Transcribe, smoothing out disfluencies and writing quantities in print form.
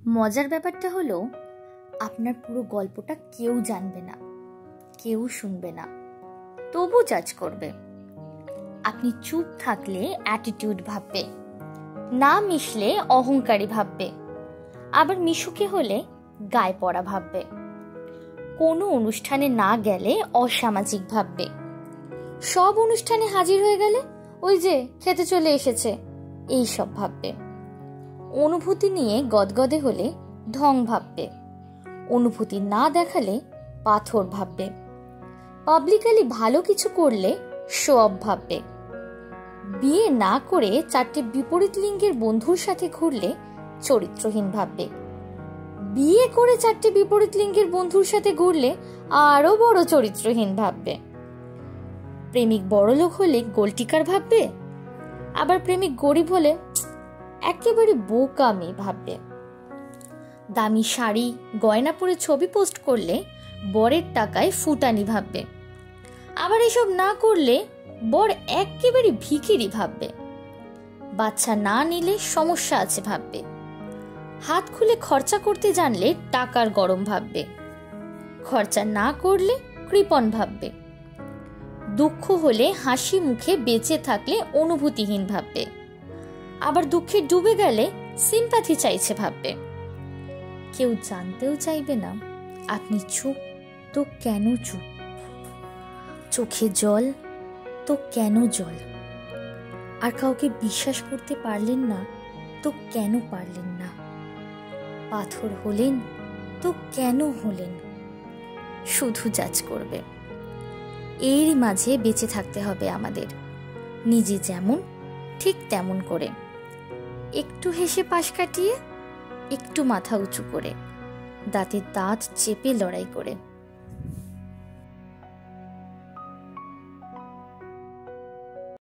মজার ব্যাপারটা হলো আপনার পুরো গল্পটা কেউ জানবে না, কেউ শুনবে না, তবু জাজ করবে। আপনি চুপ থাকলে অ্যাটিটিউড ভাববে, না মিশলে অহংকারী ভাববে, আবার মিশুকে হলে গায়ে পড়া ভাববে, কোনো অনুষ্ঠানে না গেলে অসামাজিক ভাববে, সব অনুষ্ঠানে হাজির হয়ে গেলে ওই যে খেতে চলে এসেছে এই সব ভাববে। অনুভূতি নিয়ে গদগদে হলে ঢং ভাববে, অনুভূতি না দেখালে পাথর ভাববে, পাবলিকালি ভালো কিছু করলে শো অফ ভাববে, বিয়ে না করে 4টে বিপরীত লিঙ্গের বন্ধুর সাথে ঘুরলে চরিত্রহীন ভাববে, বিয়ে করে 4টে বিপরীত লিঙ্গের বন্ধুর সাথে ঘুরলে আরো বড় চরিত্রহীন ভাববে। প্রেমিক বড়লোক হলে গোলটিকার ভাববে, আবার প্রেমিক গরিব হলে একেবারে বোকামি ভাববে। দামি শাড়ি গয়না পরে ছবি পোস্ট করলে বরের টাকায় ফুটানি ভাববে, আবার এসব না করলে বর একেবারে ভিখিরি ভাববে। বাচ্চা না নিলে সমস্যা আছে ভাববে, হাত খুলে খরচা করতে জানলে টাকার গরম ভাববে, খরচা না করলে কৃপণ ভাববে। দুঃখ হলে হাসি মুখে বেঁচে থাকলে অনুভূতিহীন ভাববে, আবার দুঃখে ডুবে গেলে সিম্প্যাথি চাইছে ভাববে। কেউ জানতেও চাইবে না আপনি চুপ তো কেন চুপ, চোখে জল তো কেন জল, আর কাউকে বিশ্বাস করতে পারলেন না তো কেন পারলেন না, পাথর হলেন তো কেন হলেন, শুধু জাজ করবে। এরই মাঝে বেঁচে থাকতে হবে আমাদের, নিজে যেমন ঠিক তেমন করে, একটু হেসে পাশ কাটিয়ে, একটু মাথা উঁচু করে, দাঁতে দাঁত চেপে লড়াই করে।